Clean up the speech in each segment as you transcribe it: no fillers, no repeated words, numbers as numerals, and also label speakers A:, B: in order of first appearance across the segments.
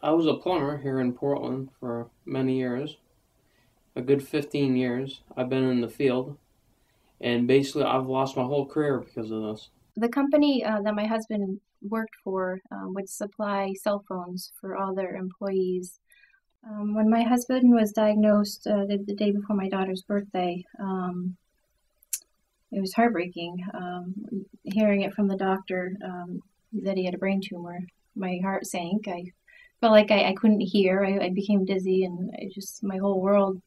A: I was a plumber here in Portland for many years, a good 15 years. I've been in the field, and basically I've lost my whole career because of this.
B: The company that my husband worked for would supply cell phones for all their employees. When my husband was diagnosed the day before my daughter's birthday, it was heartbreaking. Hearing it from the doctor that he had a brain tumor, my heart sank. I felt like I couldn't hear. I became dizzy, and my whole world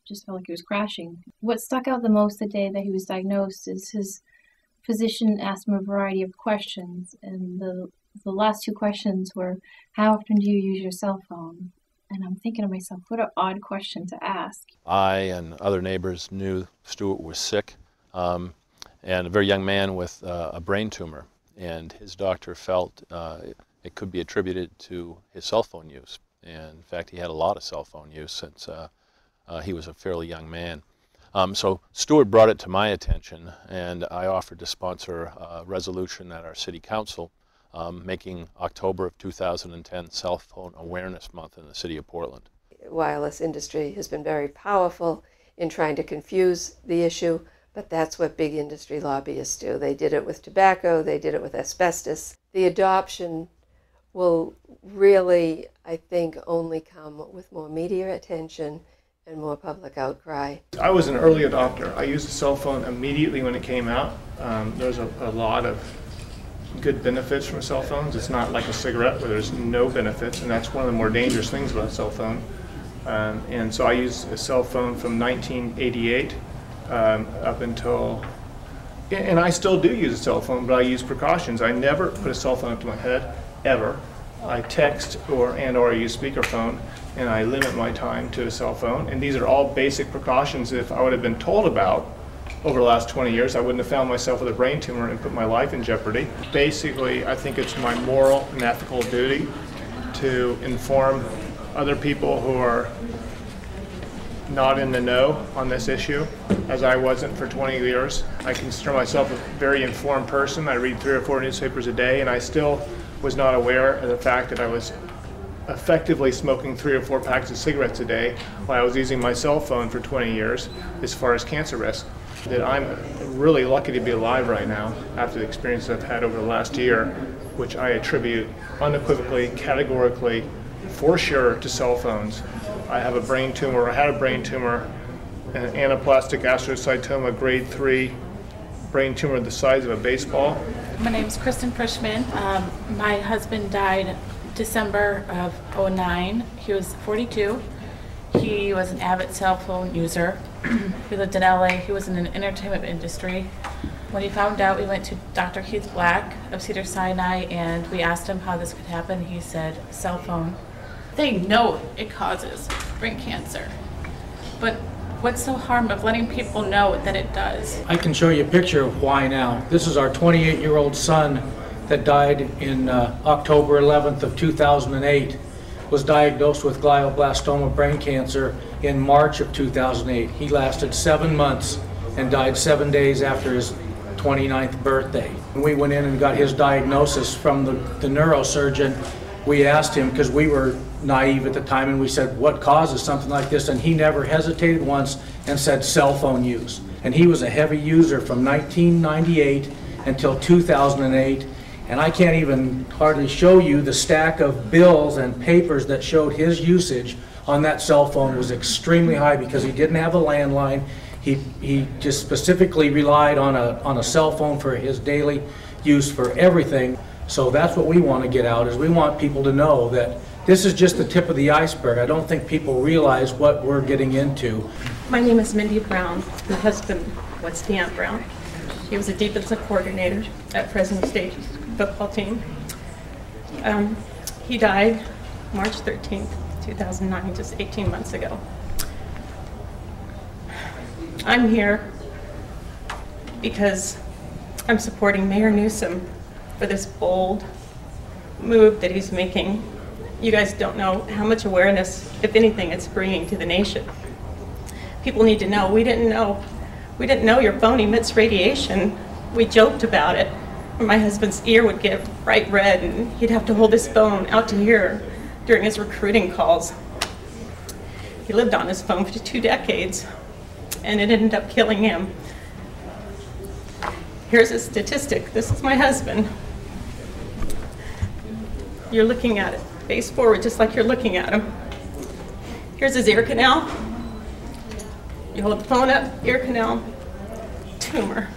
B: just felt like it was crashing. What stuck out the most the day that he was diagnosed is his physician asked him a variety of questions, and the last two questions were, how often do you use your cell phone? And I'm thinking to myself, what an odd question to ask.
C: I and other neighbors knew Stuart was sick, and a very young man with a brain tumor, and his doctor felt it could be attributed to his cell phone use. And in fact, he had a lot of cell phone use since he was a fairly young man. So Stuart brought it to my attention, and I offered to sponsor a resolution at our city council making October of 2010 Cell Phone Awareness Month in the city of Portland.
D: Wireless industry has been very powerful in trying to confuse the issue, but that's what big industry lobbyists do. They did it with tobacco, they did it with asbestos. The adoption will really, I think, only come with more media attention and more public outcry.
E: I was an early adopter. I used a cell phone immediately when it came out. There's a lot of good benefits from cell phones. It's not like a cigarette where there's no benefits, and that's one of the more dangerous things about a cell phone. And so I used a cell phone from 1988 up until, and I still do use a cell phone, but I use precautions. I never put a cell phone up to my head, ever. I text or I use speakerphone, and I limit my time to a cell phone. And these are all basic precautions. If I would have been told about over the last 20 years, I wouldn't have found myself with a brain tumor and put my life in jeopardy. Basically, I think it's my moral and ethical duty to inform other people who are not in the know on this issue, as I wasn't for 20 years. I consider myself a very informed person. I read 3 or 4 newspapers a day, and I still was not aware of the fact that I was effectively smoking 3 or 4 packs of cigarettes a day while I was using my cell phone for 20 years as far as cancer risk. That I'm really lucky to be alive right now after the experience I've had over the last year, which I attribute unequivocally, categorically, for sure to cell phones. I have a brain tumor, I had a brain tumor, an anaplastic astrocytoma grade 3 brain tumor the size of a baseball.
F: My name is Kristen Frischman. My husband died December of '09. He was 42. He was an avid cell phone user. He lived in LA. He was in the entertainment industry. When he found out, we went to Dr. Keith Black of Cedars-Sinai, and we asked him how this could happen. He said, cell phone. They know it causes brain cancer, but what's the harm of letting people know that it does?
G: I can show you a picture of why now. This is our 28-year-old son that died in October 11th of 2008, was diagnosed with glioblastoma brain cancer in March of 2008. He lasted 7 months and died 7 days after his 29th birthday. When we went in and got his diagnosis from the neurosurgeon, we asked him, because we were naive at the time, and we said, what causes something like this? And he never hesitated once and said cell phone use. And he was a heavy user from 1998 until 2008. And I can't even hardly show you the stack of bills and papers that showed his usage on that cell phone was extremely high because he didn't have a landline. He just specifically relied on a cell phone for his daily use for everything. So that's what we want to get out, is we want people to know that this is just the tip of the iceberg. I don't think people realize what we're getting into.
H: My name is Mindy Brown. My husband was Deanne Brown. He was a defensive coordinator at Fresno State football team. He died March 13th, 2009, just 18 months ago. I'm here because I'm supporting Mayor Newsom for this bold move that he's making. You guys don't know how much awareness, if anything, it's bringing to the nation. People need to know. We didn't know your phone emits radiation. We joked about it, My husband's ear would get bright red, and he'd have to hold his phone out to here during his recruiting calls. He lived on his phone for 2 decades, and it ended up killing him. Here's a statistic. This is my husband. You're looking at it face forward, just like you're looking at him. Here's his ear canal. You hold the phone up, ear canal, tumor.